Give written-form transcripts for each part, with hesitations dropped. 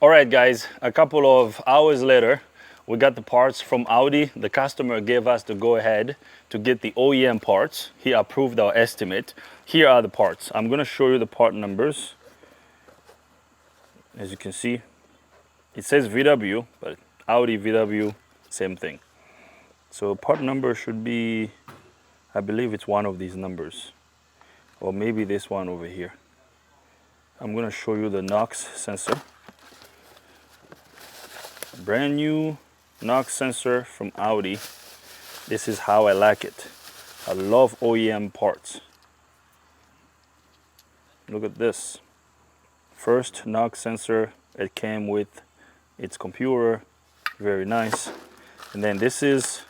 All right, guys, a couple of hours later, we got the parts from Audi. The customer gave us the go-ahead to get the OEM parts. He approved our estimate. Here are the parts. I'm gonna show you the part numbers. As you can see, it says VW, but Audi, VW, same thing. So part number should be, I believe it's one of these numbers, or maybe this one over here. I'm gonna show you the NOx sensor. Brand new NOx sensor from Audi. This is how I like it. I love OEM parts. Look at this. First NOx sensor, it came with its computer, very nice. And then this is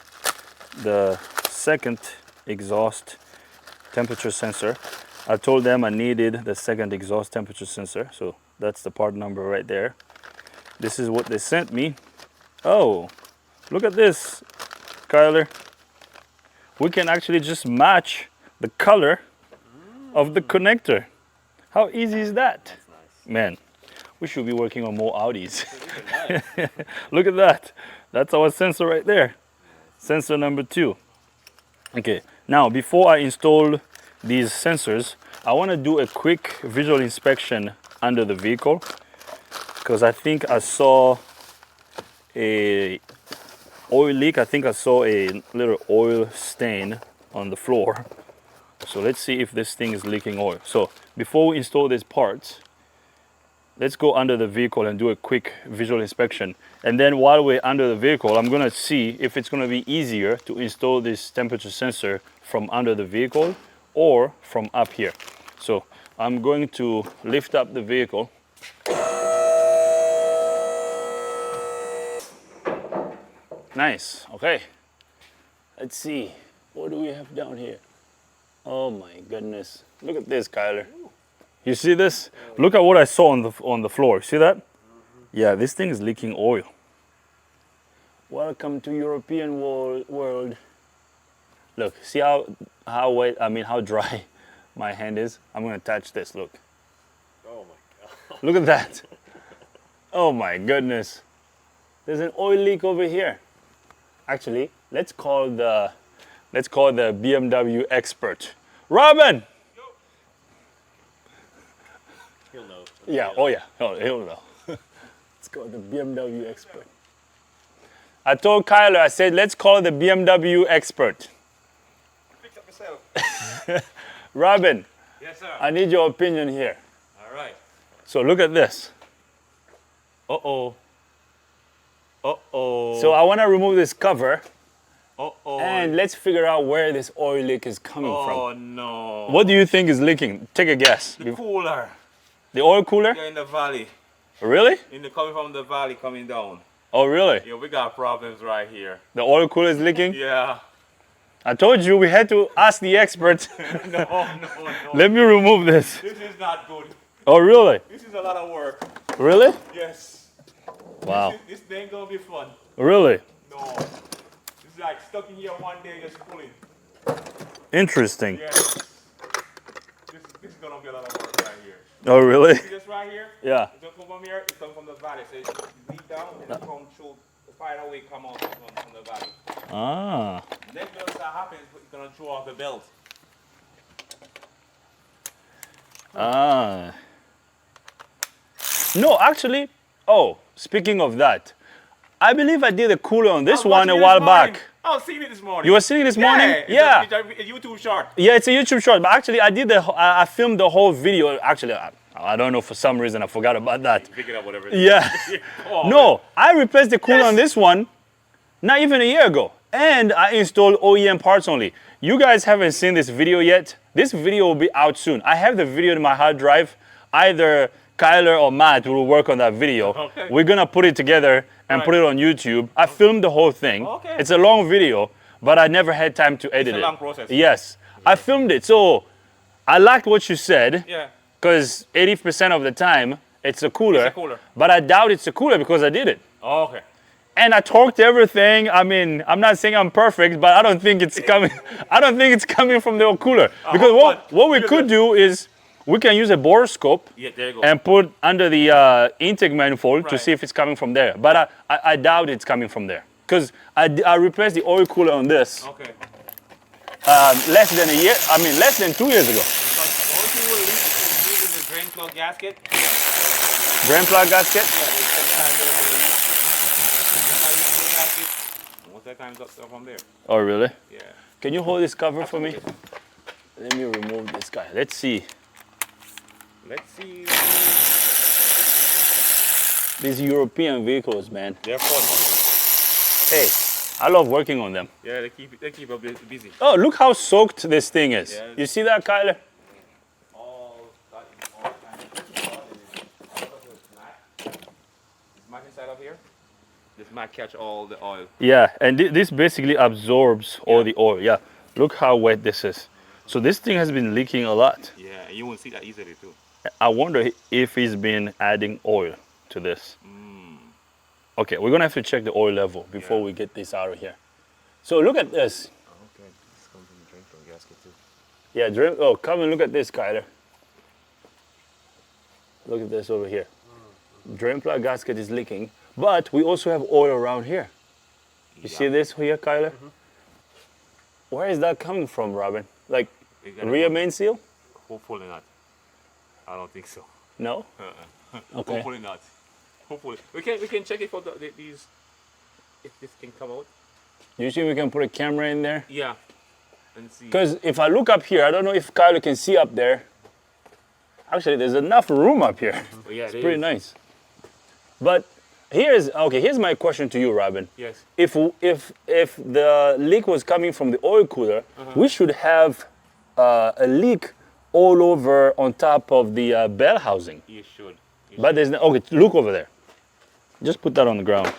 the second exhaust temperature sensor. I told them I needed the second exhaust temperature sensor, so that's the part number right there. This is what they sent me. Oh, look at this, Kyler. We can actually just match the color of the connector. How easy is that? That's nice. Man, we should be working on more Audis. Nice. Look at that. That's our sensor right there. Sensor number 2. Okay, now before I install these sensors, I want to do a quick visual inspection under the vehicle, because I think I saw a oil leak. I think I saw a little oil stain on the floor. So let's see if this thing is leaking oil. So before we install these parts, let's go under the vehicle and do a quick visual inspection. And then while we're under the vehicle, I'm gonna see if it's gonna be easier to install this temperature sensor from under the vehicle or from up here. So I'm going to lift up the vehicle. Nice, okay. Let's see, what do we have down here? Oh my goodness, look at this, Kyler. You see this? Look at what I saw on the floor, see that? Yeah, this thing is leaking oil. Welcome to European world. Look, see how wet, how dry my hand is? I'm gonna touch this, look. Oh my God. Look at that. Oh my goodness. There's an oil leak over here. Actually, let's call the BMW expert. Robin! He'll know. Yeah, oh yeah, he'll know. Let's call the BMW expert. I told Kyler, I said, let's call the BMW expert. Fix up yourself. Robin. Yes, sir. I need your opinion here. All right. So look at this. Uh-oh. Uh-oh. So I want to remove this cover. Uh-oh. And let's figure out where this oil leak is coming from. Oh, no. What do you think is leaking? Take a guess. The cooler. The oil cooler? Yeah, in the valley. Really? Coming from the valley, coming down. Oh, really? Yeah, we got problems right here. The oil cooler is leaking? Yeah. I told you we had to ask the expert. No. Let me remove this. This is not good. Oh, really? This is a lot of work. Really? Yes. Wow. This ain't gonna be fun. Really? No. It's like stuck in here one day just pulling. Interesting. Yes. This is gonna be a lot of work right here. Oh, really? See this right here? Yeah. It don't come from here, it comes from the valley. So it leak down and it come through the fire away come out from the valley. Ah. Next when that happens, it's gonna throw off the belt. Ah. No, actually, speaking of that, I believe I did a cooler on this one a while back. I was seeing it this morning. You were seeing it this morning? Yeah. It's a YouTube short. Yeah, it's a YouTube short, but actually I filmed the whole video. Actually, I don't know, for some reason I forgot about that. Pick it up, whatever. Yeah. Oh, no, I replaced the cooler on this one not even a year ago. And I installed OEM parts only. You guys haven't seen this video yet. This video will be out soon. I have the video in my hard drive. Either Kyler or Matt will work on that video. Okay. We're gonna put it together and put it on YouTube. I filmed the whole thing. Okay. It's a long video, but I never had time to edit it. It's a long process. Yes. I filmed it. So I liked what you said. Yeah. Because 80% of the time it's a cooler. It's a cooler. But I doubt it's a cooler because I did it. Oh, okay. And I torqued everything. I mean, I'm not saying I'm perfect, but I don't think it's coming. I don't think it's coming from the cooler. Because what we could do is we can use a borescope Yeah, there you go. and put under the intake manifold to Right. see if it's coming from there. But I doubt it's coming from there. Because I replaced the oil cooler on this Okay. less than a year, I mean less than 2 years ago. Because the only thing we'll leak is using the drain plug gasket. Drain plug gasket? Yeah, sometimes there's a leak. Sometimes you use the gasket. And most of the time it's up from there. Oh really? Yeah. Can you hold this cover for me? Absolutely. Let me remove this guy. Let's see. Let's see. These European vehicles, man. They're fun. Hey, I love working on them. Yeah, they keep us busy. Oh, look how soaked this thing is. Yeah. You see that, Kyler? All time. This mat inside of here. This mat catch all the oil. Yeah, and this basically absorbs all the oil. Yeah, look how wet this is. So this thing has been leaking a lot. Yeah, you won't see that easily too. I wonder if he's been adding oil to this. Okay, we're gonna have to check the oil level before we get this out of here. So look at this. Okay, this comes from the drain plug gasket too. Yeah, oh, come and look at this, Kyler. Look at this over here. Drain plug gasket is leaking, but we also have oil around here. You see this here, Kyler? Where is that coming from, Robin? Like rear main seal? Hopefully not. I don't think so. No? Okay. Hopefully not. Hopefully we can check it for these if this can come out. You think we can put a camera in there? Yeah. And see. Because if I look up here, I don't know if Kyler can see up there. Actually, there's enough room up here. Yeah, It's pretty nice. But here's my question to you, Robin. Yes. If the leak was coming from the oil cooler, we should have a leak all over on top of the bell housing. You should. But there's no, okay, look over there. Just put that on the ground.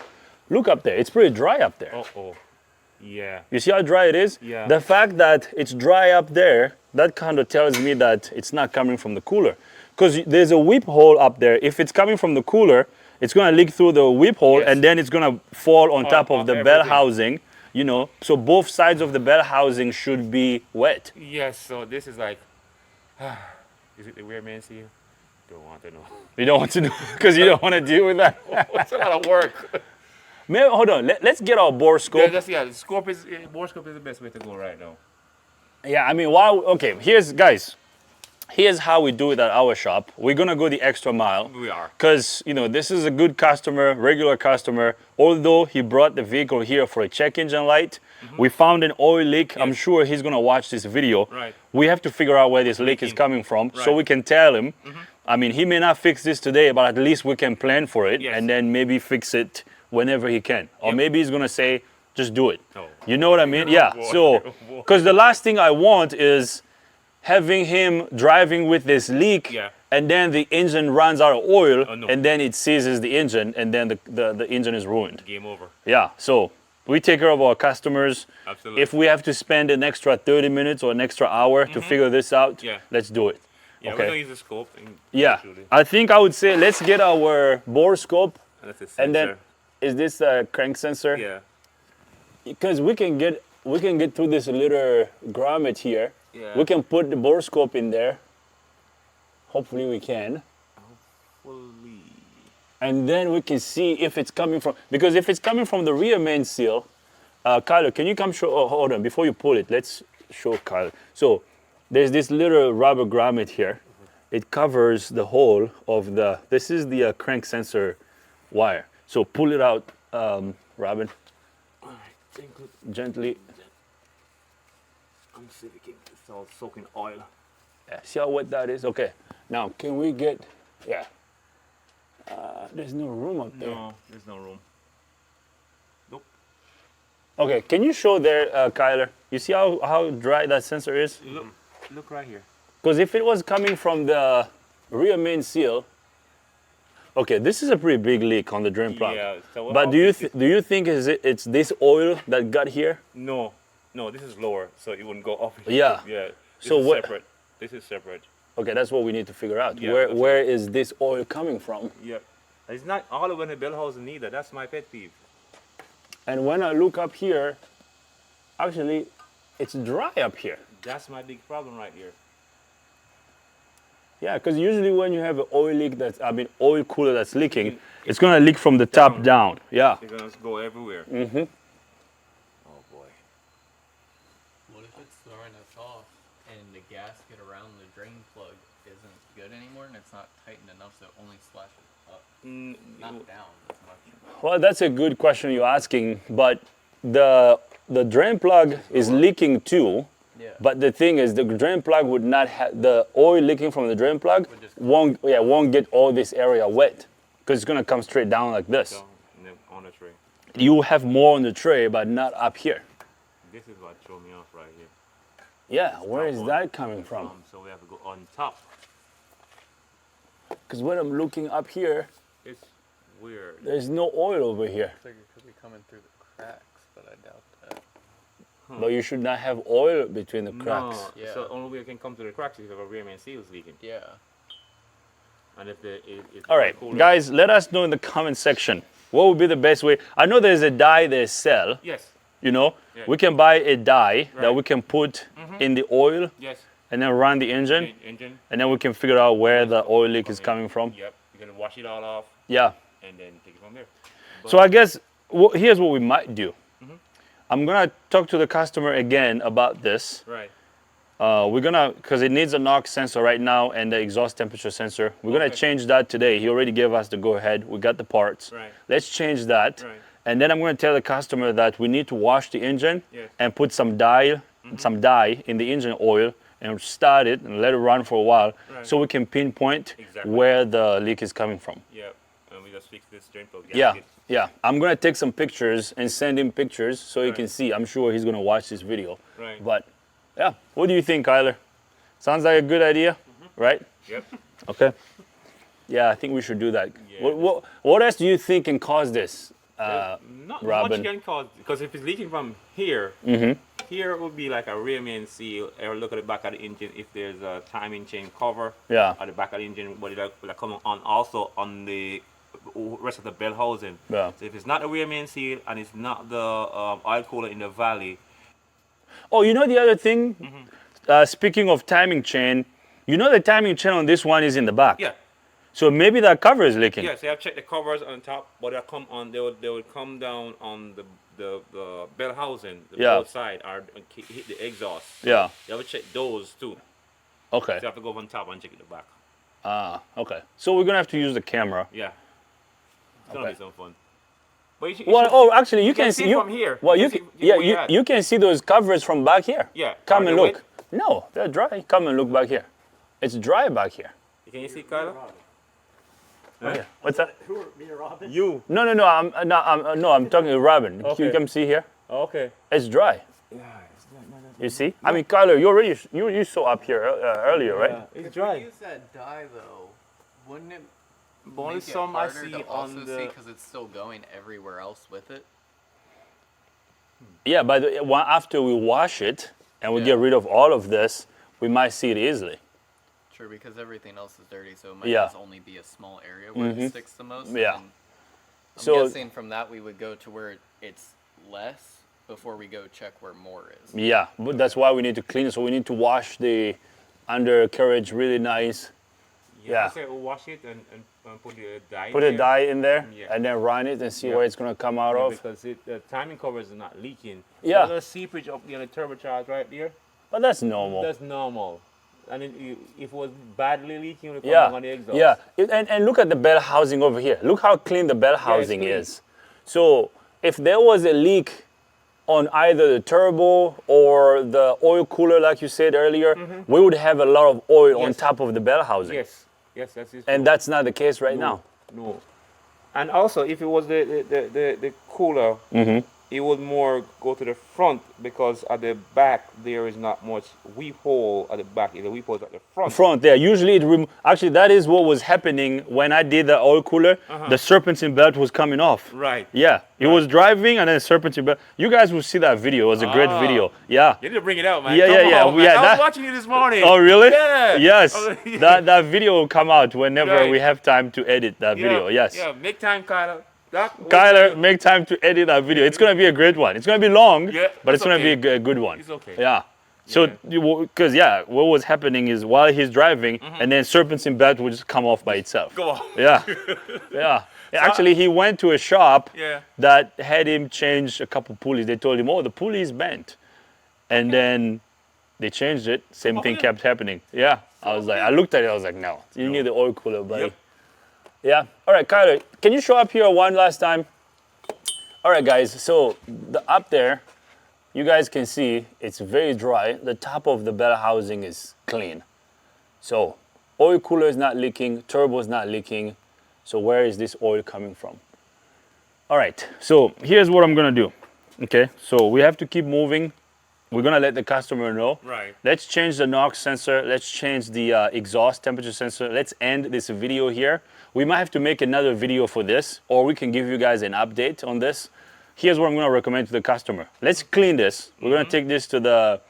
Look up there. It's pretty dry up there. Oh. Yeah. You see how dry it is? Yeah. The fact that it's dry up there, that kind of tells me that it's not coming from the cooler. Because there's a whip hole up there. If it's coming from the cooler, it's going to leak through the whip hole and then it's going to fall on top of the bell housing, you know. So both sides of the bell housing should be wet. Yes, so this is like, is it the rear main seal? Don't want to know. You don't want to do because you don't want to deal with that. It's a lot of work. Maybe, hold on, let's get our bore scope. Yeah, the scope is, bore scope is the best way to go right now. Yeah, I mean, here's how we do it at our shop. We're gonna go the extra mile. We are. Because, you know, this is a good customer, regular customer. Although he brought the vehicle here for a check engine light, we found an oil leak. I'm sure he's gonna watch this video. Right. We have to figure out where this leak is coming from so we can tell him. I mean, he may not fix this today, but at least we can plan for it and then maybe fix it whenever he can. Or maybe he's gonna say, just do it. Oh. You know what I mean? Yeah, so, because the last thing I want is having him driving with this leak and then the engine runs out of oil and then it seizes the engine and then the engine is ruined. Game over. Yeah, so we take care of our customers. Absolutely. If we have to spend an extra 30 minutes or an extra hour to figure this out, let's do it. Yeah, okay. we're gonna use the scope. I think I would say let's get our bore scope And then is this a crank sensor? Yeah. Because we can get through this little grommet here. Yeah. We can put the bore scope in there. Hopefully we can. Hopefully. And then we can see if it's coming from, because if it's coming from the rear main seal, Kyler, can you come show, oh, hold on, before you pull it, let's show Kyler. So there's this little rubber grommet here. It covers the whole of this is the crank sensor wire. So pull it out, Robin. All right, Gently. I'm sitting. It's all soaking oil. Yeah, see how wet that is? Okay. Now, can we get, there's no room up there. No, there's no room. Nope. Okay, can you show there, Kyler? You see how dry that sensor is? Look right here. Because if it was coming from the rear main seal, okay, this is a pretty big leak on the drain plug. Yeah. So but do you think it's this oil that got here? No, this is lower, so it wouldn't go up. Yeah. Yeah. So what? Separate. This is separate. Okay, that's what we need to figure out. Yeah, where is this oil coming from? Yeah. It's not all over the bell housing neither. That's my pet peeve. And when I look up here, actually, it's dry up here. That's my big problem right here. Yeah, because usually when you have an oil leak oil cooler that's leaking, it's gonna leak from the top down. Yeah. It's gonna go everywhere. Mm-hmm. Oh boy. What if it's throwing us off and the gasket around the drain plug isn't good anymore and it's not tightened enough so it only slashes up, not down as much? Well, that's a good question you're asking, but the drain plug is leaking too. Yeah. But the thing is, the drain plug would not have the oil leaking from the drain plug won't get all this area wet because it's gonna come straight down like this. So, on the tray. You have more on the tray, but not up here. This is what threw me off right here. Yeah, where is that coming from? So we have to go on top. Because when I'm looking up here, It's weird. there's no oil over here. Looks like it could be coming through the cracks, but I doubt that. But you should not have oil between the cracks. No. Yeah. So the only way it can come to the cracks is if a rear main seal is leaking. Yeah. And if All right, guys, let us know in the comment section what would be the best way. I know there's a dye they sell. Yes. You know, Yeah. we can buy a dye that Right. we can put in the oil Yes. and then run the engine, Engine. and then we can figure out where the oil leak is coming from. Yep. You're gonna wash it all off Yeah. and then take it from there. So I guess here's what we might do. I'm gonna talk to the customer again about this. Right. We're gonna, because it needs a knock sensor right now and the exhaust temperature sensor. We're gonna Okay. change that today. He already gave us the go ahead. We got the parts. Right. Let's change that. Right. And then I'm gonna tell the customer that we need to wash the engine Yes. and put some dye in the engine oil and start it and let it run for a while Right. so we can pinpoint Exactly. where the leak is coming from. Yep. And we just fix this drain plug Yeah, gasket. yeah. I'm gonna take some pictures and send him pictures so he Right. can see. I'm sure he's gonna watch this video. Right. But yeah, what do you think, Kyler? Sounds like a good idea, right? Yep. Okay. Yeah, I think we should do that. Yeah. What else do you think can cause this? Not Robin. much can cause, because if it's leaking from here, here would be like a rear main seal, or look at the back of the engine if there's a timing chain cover Yeah. at the back of the engine, but it will come on also on the rest of the bell housing. Yeah. So if it's not the rear main seal and it's not the oil cooler in the valley, Oh, you know the other thing? Speaking of timing chain, you know the timing chain on this one is in the back. yeah. So maybe that cover is leaking. Yeah, so I've checked the covers on top, but they would come down on the bell housing, the Yeah. both side, or hit the exhaust. Yeah. You have to check those too. Okay. So you have to go on top and check at the back. Okay. So we're gonna have to use the camera. Yeah. It's gonna Okay. be some fun. But Actually, you can see from here. Well, You can see you can see those covers from back here. Yeah. Come Are and they look. wet? No, they're dry. Come and look back here. It's dry back here. Can you see, Kyla? Yeah. What's that? Who are me or Robin? You. No. I'm talking to Robin. Okay. You come see here. Okay. It's dry. Yeah. You see? I mean, Kyler, you saw up here earlier, right? It's If we use that dye though, wouldn't it But only make it some I harder see to on also the. see because it's still going everywhere else with it? Yeah, but after we wash it and we Yeah. get rid of all of this, we might see it easily. True, because everything else is dirty, so it might Yeah. just only be a small area where it sticks the most. Yeah. and I'm So- guessing from that we would go to where it's less before we go check where more is. Yeah, but that's why we need to clean it. So we need to wash the undercarriage really nice. Yeah. So wash it and put the dye. Put a there. dye in there Yeah. and then run it and see Yeah. where it's gonna come out Yeah, of. because the timing covers are not leaking. Yeah. There's a seepage up near the turbocharge right there. But that's normal. That's normal. And if it was badly leaking, it would come Yeah, on the exhaust. yeah. And look at the bell housing over here. Look how clean the bell housing clean. is. So if there was a leak on either the turbo or the oil cooler, like you said earlier, we would have a lot of oil on Yes. top of the bell housing. Yes, that's it. And that's not the case right now. No. And also, if it was the cooler, it would more go to the front, because at the back there is not much weep hole at the back. The weep hole is at the front. Front there. Usually actually that is what was happening when I did the oil cooler. The serpentine belt was coming off. Right. Yeah. It was driving and then serpentine belt. You guys will see that video. It was a great Ah. video. Yeah. You need to bring it out, man. Yeah, Come yeah, yeah. on, man. Yeah, I that- was watching you this morning. Oh really? Yeah. Yes. Oh, yeah. That video will come out whenever Right. we have time to edit that video. Yes. Yeah, make time, Kyla. Kyler, make time to edit that video. It's gonna be a great one. It's gonna be long, Yeah, but it's it's gonna okay. be a good one. It's okay. Yeah. So, because what was happening is while he's driving, and then serpentine belt would just come off by itself. Go on. Yeah, yeah. Actually, he went to a shop Yeah. that had him change a couple pulleys. They told him, "Oh, the pulley is bent," and then they changed it. Same thing kept happening. Yeah, I was like, I looked at it. I was like, no, you need the oil cooler, buddy. Yep. Yeah. All right, Kyler, can you show up here one last time? All right, guys. So up there, you guys can see it's very dry. The top of the bell housing is clean. So oil cooler is not leaking. Turbo is not leaking. So where is this oil coming from? All right. So here's what I'm gonna do. Okay. So we have to keep moving. We're gonna let the customer know. Right. Let's change the NOx sensor. Let's change the exhaust temperature sensor. Let's end this video here. We might have to make another video for this, or we can give you guys an update on this. Here's what I'm gonna recommend to the customer. Let's clean this. We're gonna take this to the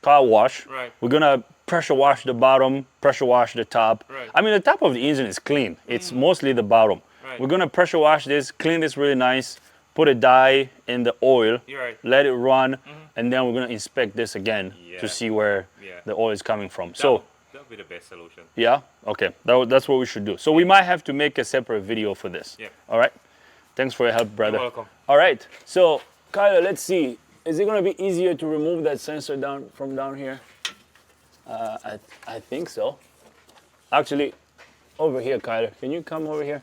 car wash. Right. We're gonna pressure wash the bottom, pressure wash the top. Right. I mean, the top of the engine is clean. It's mostly the bottom. Right. We're gonna pressure wash this, clean this really nice, put a dye in the oil, You're right. let it run, and then we're gonna inspect this again Yeah. to see where Yeah. the oil is coming from. So, That'll be the best solution. yeah, okay, that's what we should do. So we might have to make a separate video for this. Yeah. All right. Thanks for your help, brother. You're welcome. All right. So, Kyler, let's see. Is it gonna be easier to remove that sensor from down here? I think so. Actually, over here, Kyler. Can you come over here?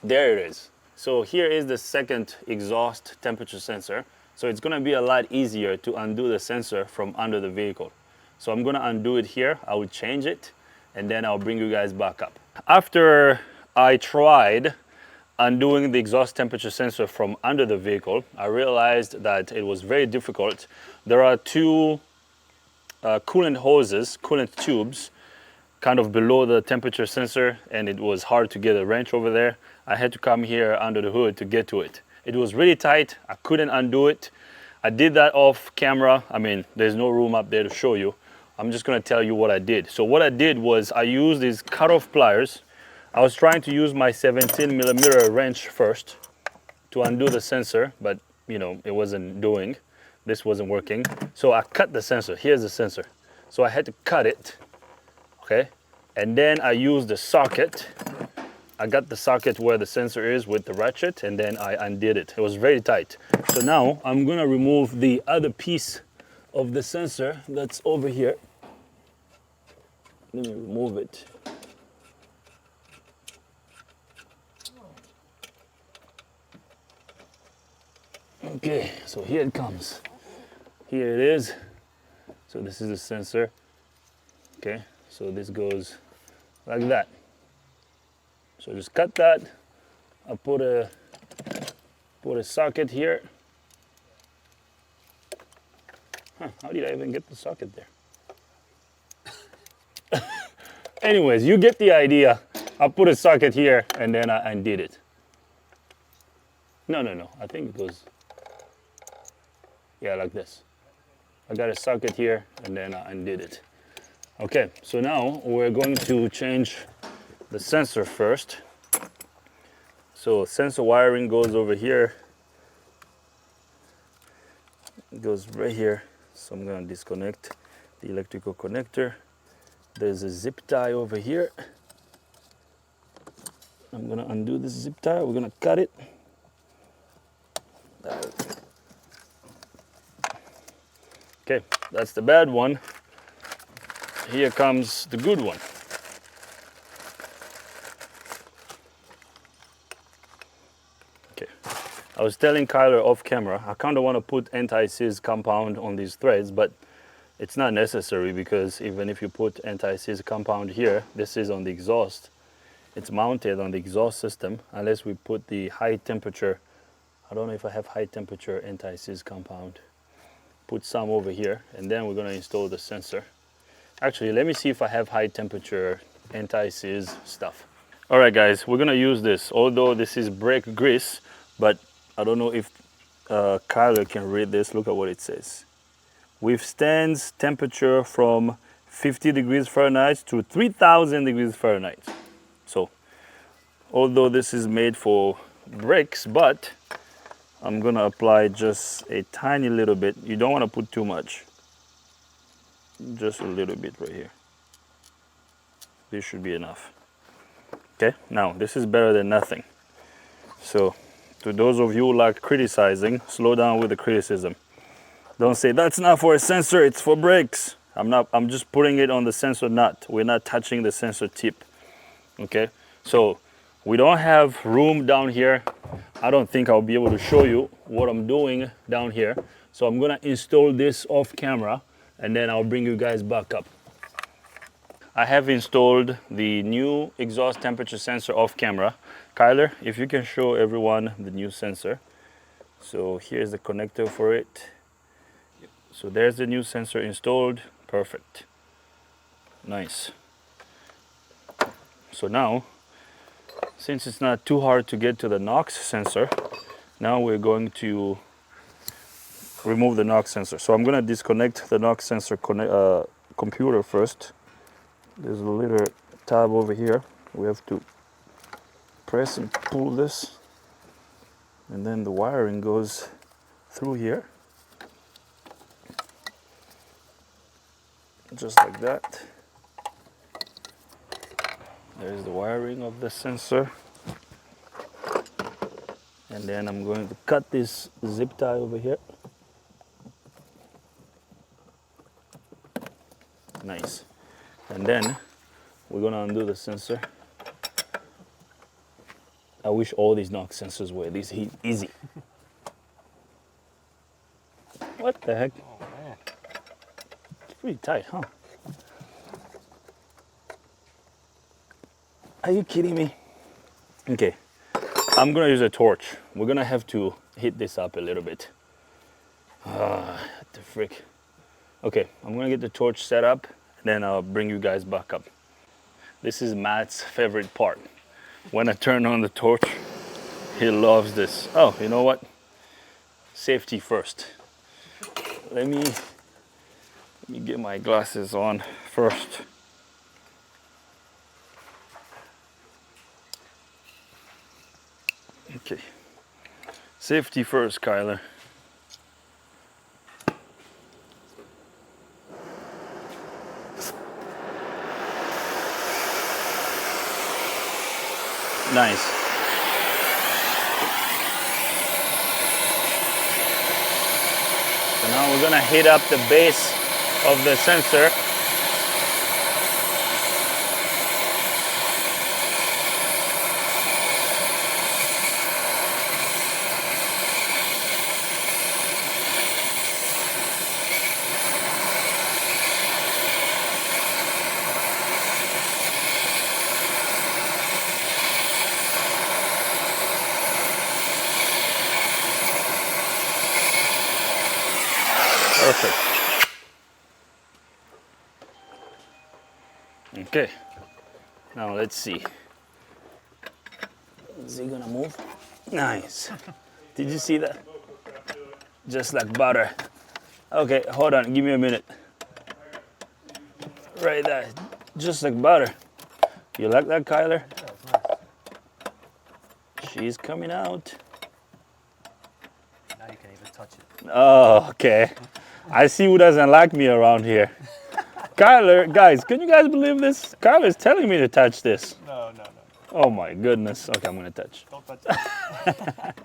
There it is. So here is the second exhaust temperature sensor. So it's gonna be a lot easier to undo the sensor from under the vehicle. So I'm gonna undo it here. I will change it, and then I'll bring you guys back up. After I tried undoing the exhaust temperature sensor from under the vehicle, I realized that it was very difficult. There are two coolant hoses, coolant tubes, kind of below the temperature sensor, and it was hard to get a wrench over there. I had to come here under the hood to get to it. It was really tight. I couldn't undo it. I did that off camera. I mean, there's no room up there to show you. I'm just gonna tell you what I did. So what I did was I used these cut-off pliers. I was trying to use my 17mm wrench first to undo the sensor, but you know, it wasn't doing. This wasn't working. So I cut the sensor. Here's the sensor. So I had to cut it, okay? And then I used the socket. I got the socket where the sensor is with the ratchet, and then I undid it. It was very tight. So now I'm gonna remove the other piece of the sensor that's over here. Let me remove it. Okay, so here it comes. Here it is. So this is the sensor. Okay, so this goes like that. So just cut that. I put a socket here. How did I even get the socket there? Anyways, you get the idea. I put a socket here and then I undid it. No. I think it goes, yeah, like this. I got a socket here and then I undid it. Okay, so now we're going to change the sensor first. So sensor wiring goes over here. It goes right here. So I'm gonna disconnect the electrical connector. There's a zip tie over here. I'm gonna undo this zip tie. We're gonna cut it. Okay, that's the bad one. Here comes the good one. Okay, I was telling Kyler off camera, I kind of want to put anti-seize compound on these threads, but it's not necessary because even if you put anti-seize compound here, this is on the exhaust. It's mounted on the exhaust system unless we put the high temperature. I don't know if I have high temperature anti-seize compound. Put some over here, and then we're gonna install the sensor. Actually, let me see if I have high temperature anti-seize stuff. All right, guys, we're gonna use this. Although this is brake grease, but I don't know if Kyler can read this. Look at what it says. Withstands temperature from 50 degrees Fahrenheit to 3000 degrees Fahrenheit. So, although this is made for brakes, but I'm gonna apply just a tiny little bit. You don't wanna put too much. just a little bit right here. This should be enough. Okay, now this is better than nothing. So to those of you who like criticizing, slow down with the criticism. Don't say that's not for a sensor, it's for brakes. I'm just putting it on the sensor nut. We're not touching the sensor tip. Okay, so we don't have room down here. I don't think I'll be able to show you what I'm doing down here. So I'm gonna install this off camera and then I'll bring you guys back up. I have installed the new exhaust temperature sensor off camera. Kyler, if you can show everyone the new sensor. So here's the connector for it. So there's the new sensor installed. Perfect. Nice. So now, since it's not too hard to get to the NOx sensor, now we're going to remove the NOx sensor. So I'm going to disconnect the NOx sensor computer first. There's a little tab over here. We have to press and pull this, and then the wiring goes through here, just like that. There's the wiring of the sensor. And then I'm going to cut this zip tie over here. Nice. And then we're gonna undo the sensor. I wish all these NOx sensors were this easy. What the heck? Oh man. It's pretty tight, huh? Are you kidding me? Okay, I'm gonna use a torch. We're gonna have to heat this up a little bit. What the frick? Okay, I'm gonna get the torch set up, and then I'll bring you guys back up. This is Matt's favorite part. When I turn on the torch, he loves this. Oh, you know what? Safety first. Let me get my glasses on first. Okay. Safety first, Kyler. Nice. So now we're gonna heat up the base of the sensor. Perfect. Okay, now let's see. Is he gonna move? Nice. Did you see that? Just like butter. Okay, hold on, give me a minute. Right there, just like butter. You like that, Kyler? She's coming out. Now you can even touch it. Oh, okay. I see who doesn't like me around here. Kyler, guys, can you guys believe this? Kyler's telling me to touch this. No. Oh my goodness. Okay, I'm gonna touch. Don't touch it.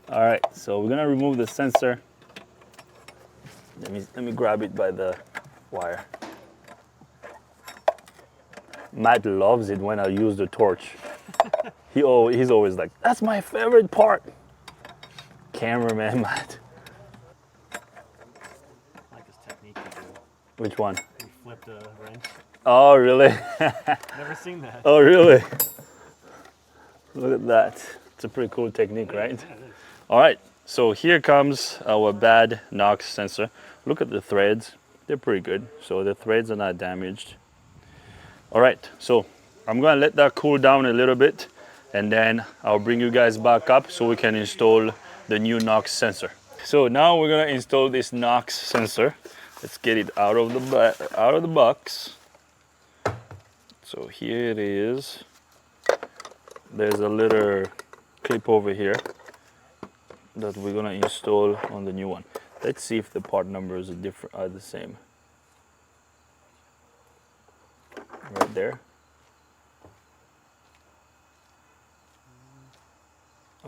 All right, so we're gonna remove the sensor. Let me grab it by the wire. Matt loves it when I use the torch. He's always like, that's my favorite part. Cameraman Matt. I like this technique you do. Which one? You flip the wrench. Oh, really? Never seen that. Oh, really? Look at that. It's a pretty cool technique, right? Yeah, it is. All right, so here comes our bad NOx sensor. Look at the threads. They're pretty good. So the threads are not damaged. All right, so I'm gonna let that cool down a little bit, and then I'll bring you guys back up so we can install the new NOx sensor. So now we're gonna install this NOx sensor. Let's get it out of the box. So here it is. There's a little clip over here that we're gonna install on the new one. Let's see if the part numbers are the same. Right there.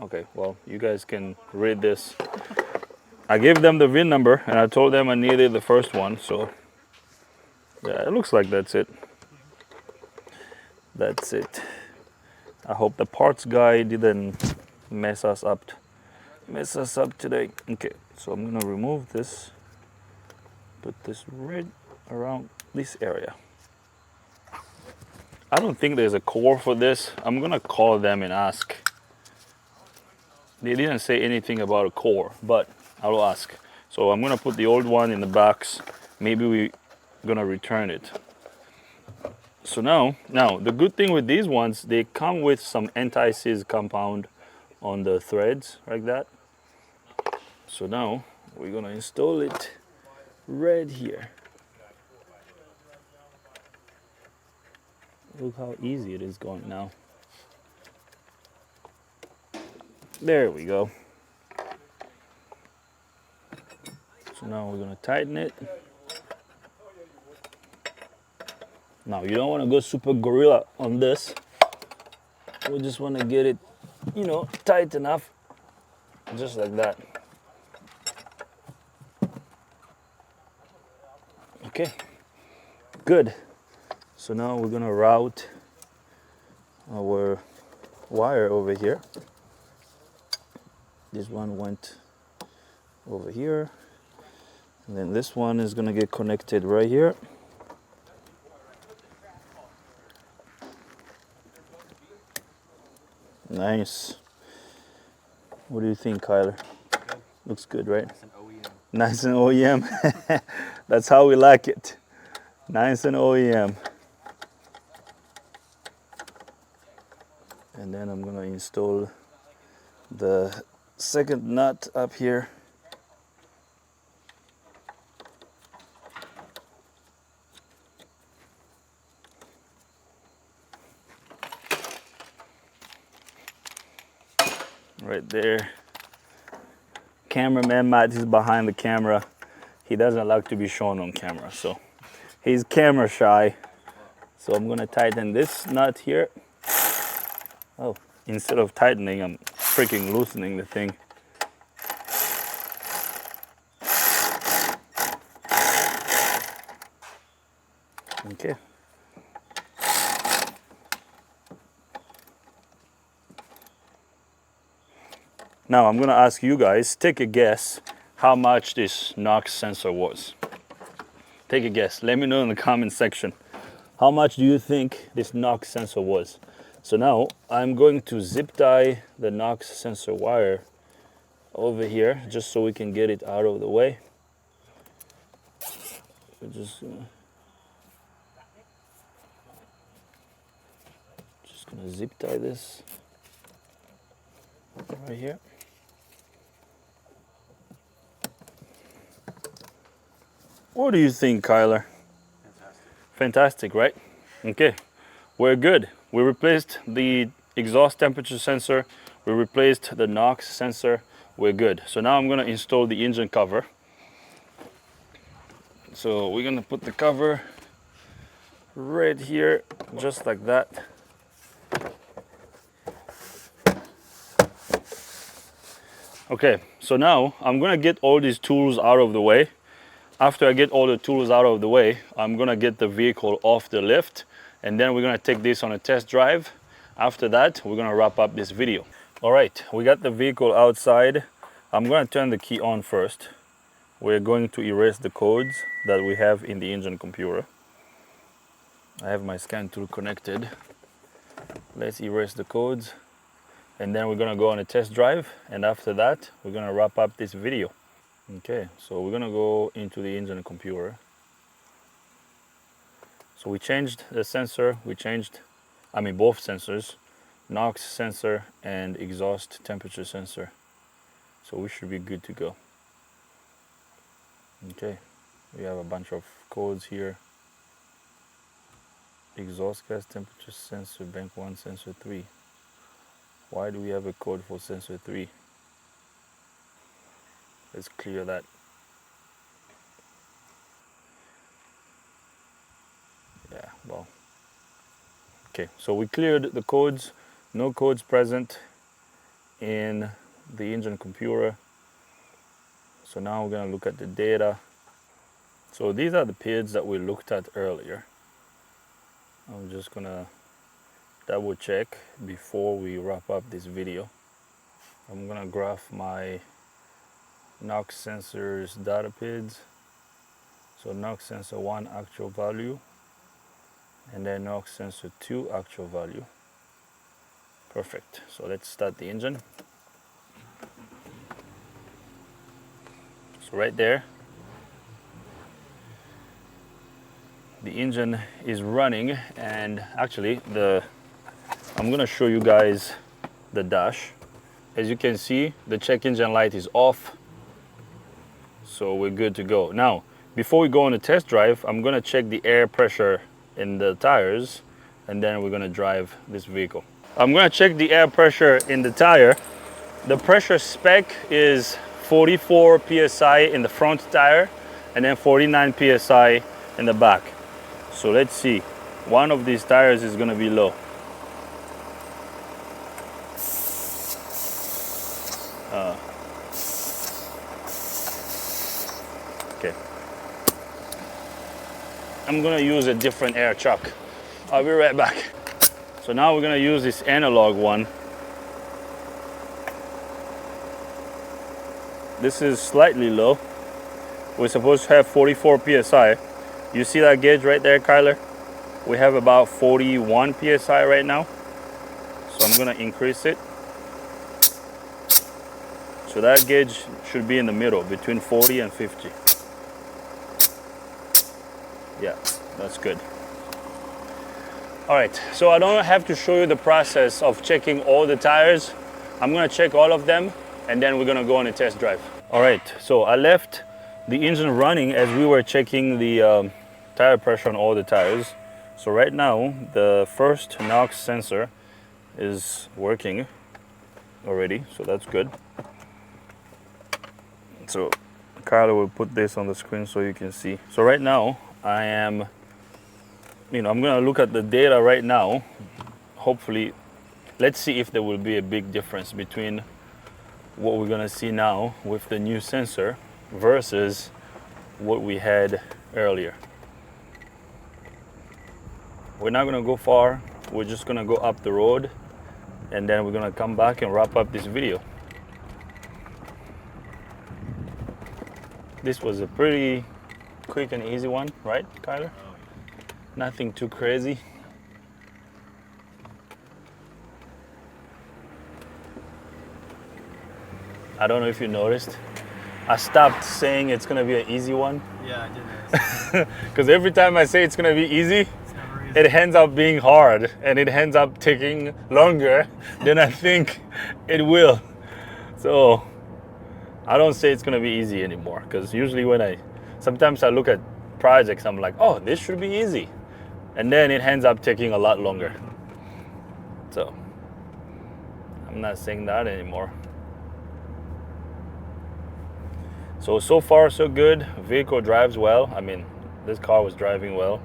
Okay, well, you guys can read this. I gave them the VIN number and I told them I needed the first one, so yeah, it looks like that's it. That's it. I hope the parts guy didn't mess us up today. Okay, so I'm gonna remove this, put this right around this area. I don't think there's a core for this. I'm gonna call them and ask. They didn't say anything about a core, but I will ask. So I'm gonna put the old one in the box. Maybe we're gonna return it. So now the good thing with these ones, they come with some anti-seize compound on the threads like that. So now we're gonna install it right here. Look how easy it is going now. There we go. So now we're gonna tighten it. Now you don't wanna go super gorilla on this. We just wanna get it, you know, tight enough, just like that. Okay, good. So now we're gonna route our wire over here. This one went over here, and then this one is gonna get connected right here. Nice. What do you think, Kyler? Good. Looks good, right? It's an OEM. Nice and OEM. That's how we like it. Nice and OEM. And then I'm gonna install the second nut up here. Right there. Cameraman Matt is behind the camera. He doesn't like to be shown on camera, so he's camera shy. So I'm gonna tighten this nut here. Oh, instead of tightening, I'm freaking loosening the thing. Okay. Now I'm gonna ask you guys, take a guess how much this NOx sensor was. Take a guess, let me know in the comment section. How much do you think this NOx sensor was? So now I'm going to zip tie the NOx sensor wire over here just so we can get it out of the way. We're just gonna zip tie this right here. What do you think, Kyler? Fantastic. Fantastic, right? Okay, we're good. We replaced the exhaust temperature sensor. We replaced the NOx sensor. We're good. So now I'm gonna install the engine cover. So we're gonna put the cover right here, just like that. Okay, so now I'm gonna get all these tools out of the way. After I get all the tools out of the way, I'm gonna get the vehicle off the lift, and then we're gonna take this on a test drive. After that, we're gonna wrap up this video. All right, we got the vehicle outside. I'm gonna turn the key on first. We're going to erase the codes that we have in the engine computer. I have my scan tool connected. Let's erase the codes, and then we're gonna go on a test drive, and after that, we're gonna wrap up this video. Okay, so we're gonna go into the engine computer. So we changed the sensor, both sensors, NOx sensor and exhaust temperature sensor. So we should be good to go. Okay, we have a bunch of codes here. Exhaust gas temperature sensor, bank 1, sensor 3. Why do we have a code for sensor 3? Let's clear that. Okay, so we cleared the codes, no codes present in the engine computer. So now we're gonna look at the data. So these are the PIDs that we looked at earlier. I'm just gonna double check before we wrap up this video. I'm gonna graph my NOx sensors data PIDs. So NOx sensor 1 actual value, and then NOx sensor 2 actual value. Perfect. So let's start the engine. So right there, the engine is running, and actually I'm gonna show you guys the dash. As you can see, the check engine light is off, so we're good to go. Now, before we go on the test drive, I'm gonna check the air pressure in the tires, and then we're gonna drive this vehicle. I'm gonna check the air pressure in the tire. The pressure spec is 44 psi in the front tire, and then 49 psi in the back. So let's see, one of these tires is gonna be low. Okay. I'm gonna use a different air chuck. I'll be right back. So now we're gonna use this analog one. This is slightly low. We're supposed to have 44 psi. You see that gauge right there, Kyler? We have about 41 psi right now. So I'm gonna increase it. So that gauge should be in the middle, between 40 and 50. Yeah, that's good. All right, so I don't have to show you the process of checking all the tires. I'm gonna check all of them, and then we're gonna go on a test drive. All right, so I left the engine running as we were checking the tire pressure on all the tires. So right now, the first NOx sensor is working already, so that's good. So Kyler will put this on the screen so you can see. So right now, I am, I'm gonna look at the data right now. Hopefully, let's see if there will be a big difference between what we're gonna see now with the new sensor versus what we had earlier. We're not gonna go far. We're just gonna go up the road, and then we're gonna come back and wrap up this video. This was a pretty quick and easy one, right, Kyler? Nothing too crazy. I don't know if you noticed. I stopped saying it's gonna be an easy one. Yeah, I did notice. Because every time I say it's gonna be easy, It's never easy. it ends up being hard, and it ends up taking longer than I think it will. So I don't say it's gonna be easy anymore, because usually sometimes I look at projects, I'm like, oh, this should be easy. And then it ends up taking a lot longer. So I'm not saying that anymore. So far so good. Vehicle drives well. I mean, this car was driving well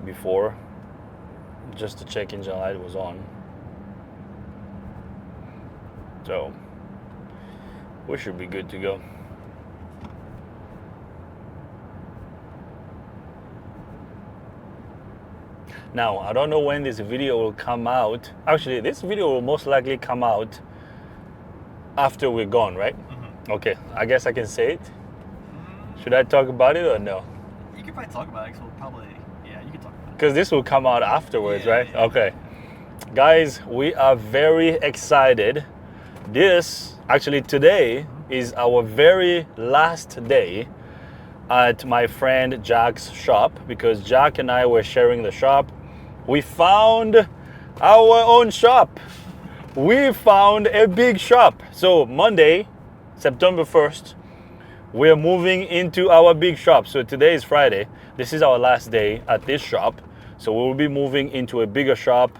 before. Just the check engine light was on. So we should be good to go. Now, I don't know when this video will come out. Actually, this video will most likely come out after we're gone, right? Mm-hmm. Okay, I guess I can say it. Should I talk about it or no? You could probably talk about it, because we'll probably, yeah, you can talk about it. Because this will come out afterwards, Yeah, right? yeah. Okay. Guys, we are very excited. Today is our very last day at my friend Jack's shop, because Jack and I were sharing the shop. We found our own shop. We found a big shop. So Monday, September 1st, we're moving into our big shop. So today is Friday. This is our last day at this shop. So we'll be moving into a bigger shop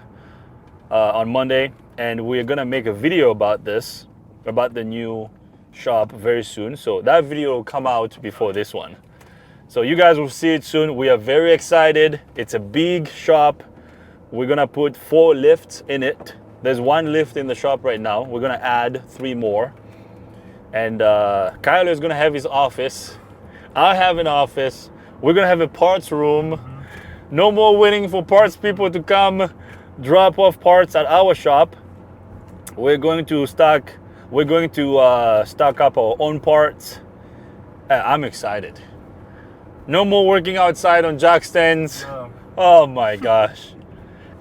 on Monday, and we're gonna make a video about this, about the new shop very soon. So that video will come out before this one. So you guys will see it soon. We are very excited. It's a big shop. We're gonna put 4 lifts in it. There's 1 lift in the shop right now. We're gonna add 3 more. And Kyler is gonna have his office. I have an office. We're gonna have a parts room. No more waiting for parts people to come drop off parts at our shop. We're going to stock up our own parts. I'm excited. No more working outside on jack stands. No. Oh my gosh.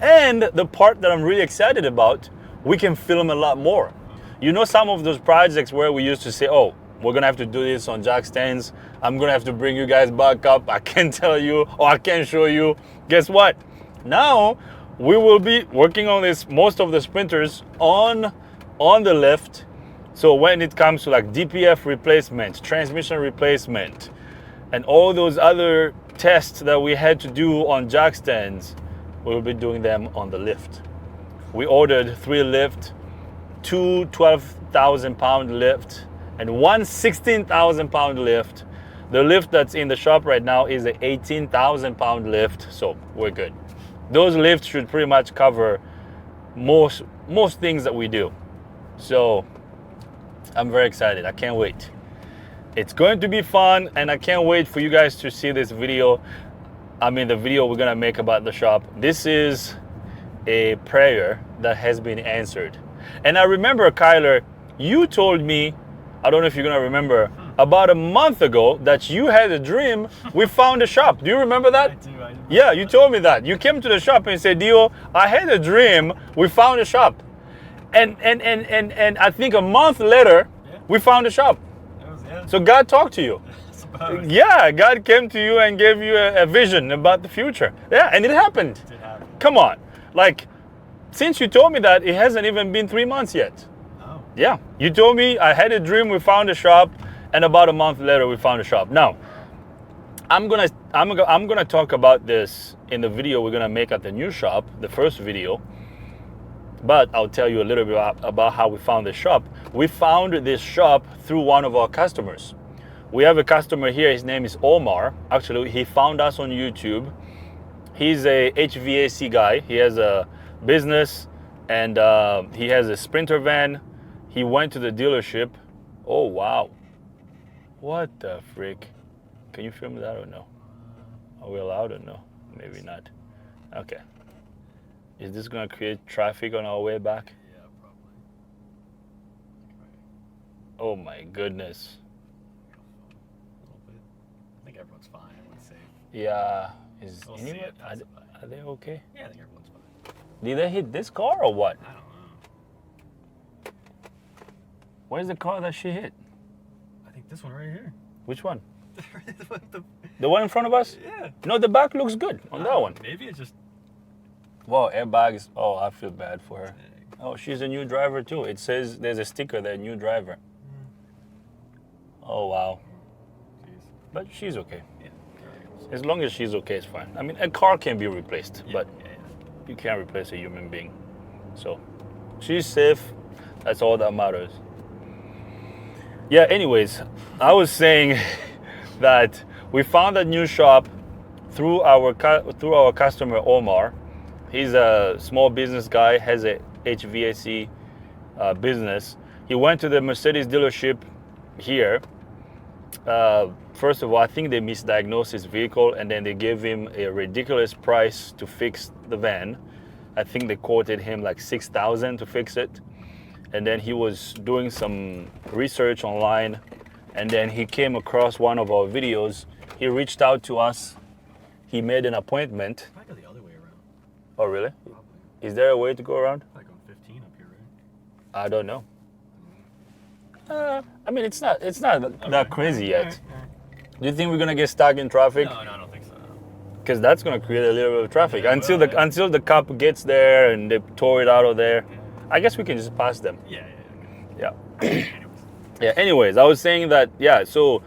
And the part that I'm really excited about, we can film a lot more. You know, some of those projects where we used to say, oh, we're gonna have to do this on jack stands. I'm gonna have to bring you guys back up. I can't tell you, or I can't show you. Guess what? Now, we will be working on this, most of the sprinters on the lift. So when it comes to like DPF replacement, transmission replacement, and all those other tests that we had to do on jack stands, we'll be doing them on the lift. We ordered 3 lift, 2 12,000-pound lift, and 1 16,000-pound lift. The lift that's in the shop right now is an 18,000-pound lift, so we're good. Those lifts should pretty much cover most things that we do. So I'm very excited. I can't wait. It's going to be fun, and I can't wait for you guys to see this video. I mean, the video we're gonna make about the shop. This is a prayer that has been answered. And I remember, Kyler, you told me, I don't know if you're gonna remember, about a month ago that you had a dream. We found a shop. Do you remember that? I do. Yeah, you told me that. You came to the shop and said, Dio, I had a dream. We found a shop. And I think a month later, we found a shop. So God talked to you. Yeah, God came to you and gave you a vision about the future. Yeah, and it happened. It did happen. Come on. Like, since you told me that, it hasn't even been 3 months yet. Oh. Yeah, you told me I had a dream, we found a shop, and about a month later we found a shop. Now, I'm gonna talk about this in the video we're gonna make at the new shop, the first video. But I'll tell you a little bit about how we found this shop. We found this shop through one of our customers. We have a customer here, his name is Omar. Actually, he found us on YouTube. He's a HVAC guy. He has a business, and he has a Sprinter van. He went to the dealership. Oh, wow. What the frick? Can you film that or no? Are we allowed or no? Maybe not. Okay. Is this gonna create traffic on our way back? Yeah, probably. Oh my goodness. A little bit. I think everyone's fine. Everyone's safe. Yeah. Is We'll see anyone, it pass it by. are they okay? Yeah, I think everyone's fine. Did they hit this car or what? I don't know. Where's the car that she hit? I think this one right here. Which one? The- The one in front of us? yeah. No, the back looks good on that one. Maybe it's just. Wow, airbags. Oh, I feel bad for her. Oh, she's a new driver too. It says there's a sticker there, new driver. Oh, wow. Jeez. But she's okay. Yeah. As long as she's okay, it's fine. I mean, a car can be replaced, Yeah, but yeah. you can't replace a human being. So, she's safe. That's all that matters. Yeah, anyways, I was saying that we found a new shop through our customer, Omar. He's a small business guy, has a HVAC business. He went to the Mercedes dealership here. First of all, I think they misdiagnosed his vehicle, and then they gave him a ridiculous price to fix the van. I think they quoted him like $6,000 to fix it. And then he was doing some research online, and then he came across one of our videos. He reached out to us. He made an appointment. Probably go the other way around. Oh, really? Probably. Is there a way to go around? Probably going 15 up here, right? I don't know. I mean, it's not that crazy yet. Do you think we're gonna get stuck in traffic? No, I don't think so. Because that's gonna create a little bit of traffic Yeah, until well, until the cop gets there and they tore it out of there. I guess we can just pass them. Yeah. Yeah. Anyways. Yeah. Anyways, I was saying that. Yeah. So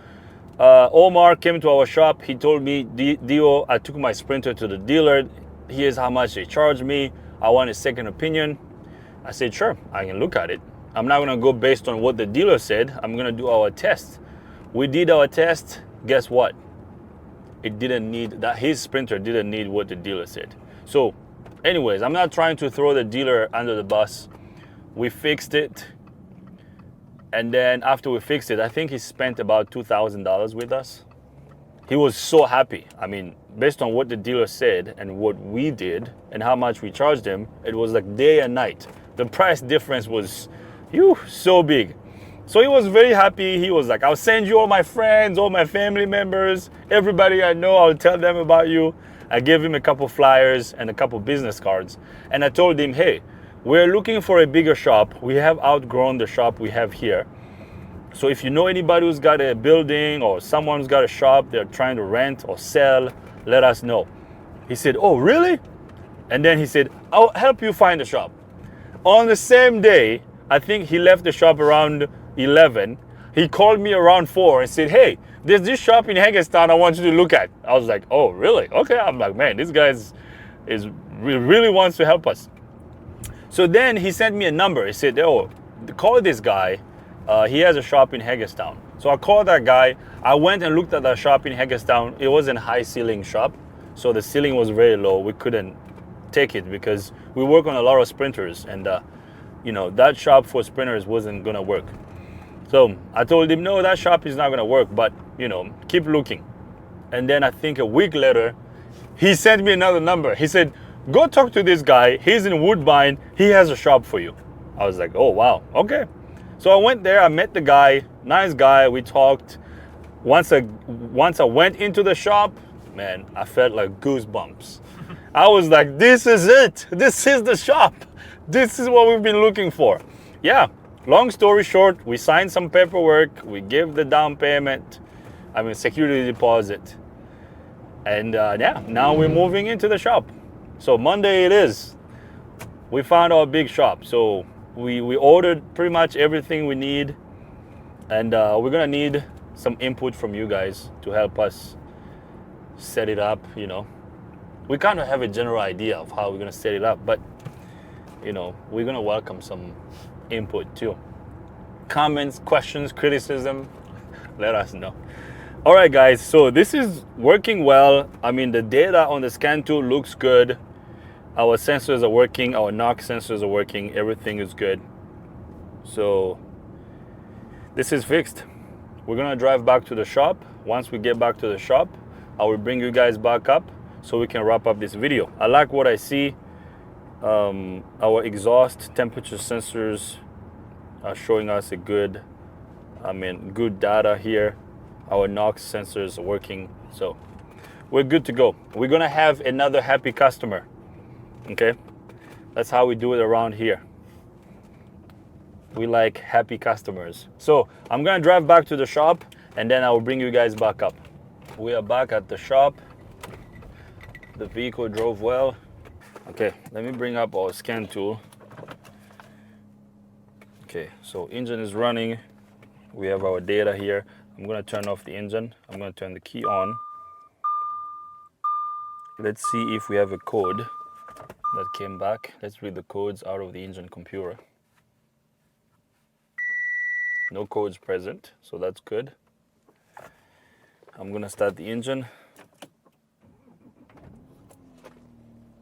Omar came to our shop. He told me, Dio, I took my Sprinter to the dealer. Here's how much they charged me. I want a second opinion. I said, sure, I can look at it. I'm not gonna go based on what the dealer said. I'm gonna do our test. We did our test. Guess what? It didn't need that. His Sprinter didn't need what the dealer said. So anyways, I'm not trying to throw the dealer under the bus. We fixed it. And then after we fixed it, I think he spent about $2,000 with us. He was so happy. I mean, based on what the dealer said and what we did and how much we charged him, it was like day and night. The price difference was so big. So he was very happy. He was like, I'll send you all my friends, all my family members, everybody I know, I'll tell them about you. I gave him a couple flyers and a couple business cards. And I told him, hey, we're looking for a bigger shop. We have outgrown the shop we have here. So if you know anybody who's got a building or someone who's got a shop they're trying to rent or sell, let us know. He said, oh, really? And then he said, I'll help you find a shop. On the same day, I think he left the shop around 11. He called me around 4 and said, hey, there's this shop in Hagerstown I want you to look at. I was like, oh, really? Okay. I'm like, man, this guy really wants to help us. So then he sent me a number. He said, oh, call this guy. He has a shop in Hagerstown. So I called that guy. I went and looked at that shop in Hagerstown. It was a high ceiling shop. So the ceiling was very low. We couldn't take it because we work on a lot of sprinters and that shop for sprinters wasn't gonna work. So I told him, no, that shop is not gonna work, but keep looking. And then I think a week later, he sent me another number. He said, go talk to this guy. He's in Woodbine. He has a shop for you. I was like, oh, wow, okay. So I went there, I met the guy, nice guy, we talked. Once I went into the shop, man, I felt like goosebumps. I was like, this is it. This is the shop. This is what we've been looking for. Yeah, long story short, we signed some paperwork. We gave the down payment, security deposit. And yeah, now we're moving into the shop. So Monday it is. We found our big shop. So we ordered pretty much everything we need. And we're gonna need some input from you guys to help us set it up, We kind of have a general idea of how we're gonna set it up, but we're gonna welcome some input too. Comments, questions, criticism, let us know. All right, guys, so this is working well. The data on the scan tool looks good. Our sensors are working, our knock sensors are working, everything is good. So this is fixed. We're gonna drive back to the shop. Once we get back to the shop, I will bring you guys back up so we can wrap up this video. I like what I see. Our exhaust temperature sensors are showing us a good data here. Our NOx sensors are working, so we're good to go. We're gonna have another happy customer, okay? That's how we do it around here. We like happy customers. So I'm gonna drive back to the shop and then I will bring you guys back up. We are back at the shop. The vehicle drove well. Okay, let me bring up our scan tool. Okay, so engine is running. We have our data here. I'm gonna turn off the engine. I'm gonna turn the key on. Let's see if we have a code that came back. Let's read the codes out of the engine computer. No codes present, so that's good. I'm gonna start the engine.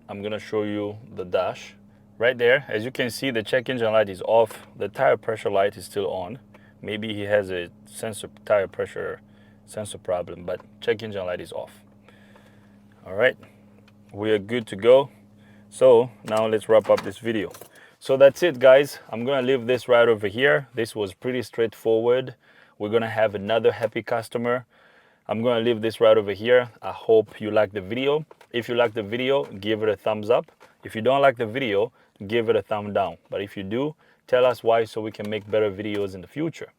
I'm gonna show you the dash. Right there, as you can see, the check engine light is off. The tire pressure light is still on. Maybe he has a tire pressure sensor problem, but check engine light is off. All right, we are good to go. So now let's wrap up this video. So that's it, guys. I'm gonna leave this right over here. This was pretty straightforward. We're gonna have another happy customer. I'm gonna leave this right over here. I hope you like the video. If you like the video, give it a thumbs up. If you don't like the video, give it a thumb down. But if you do, tell us why so we can make better videos in the future.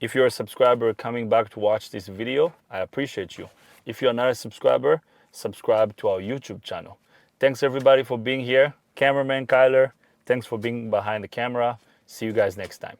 If you're a subscriber coming back to watch this video, I appreciate you. If you're not a subscriber, subscribe to our YouTube channel. Thanks everybody for being here. Cameraman Kyler, thanks for being behind the camera. See you guys next time.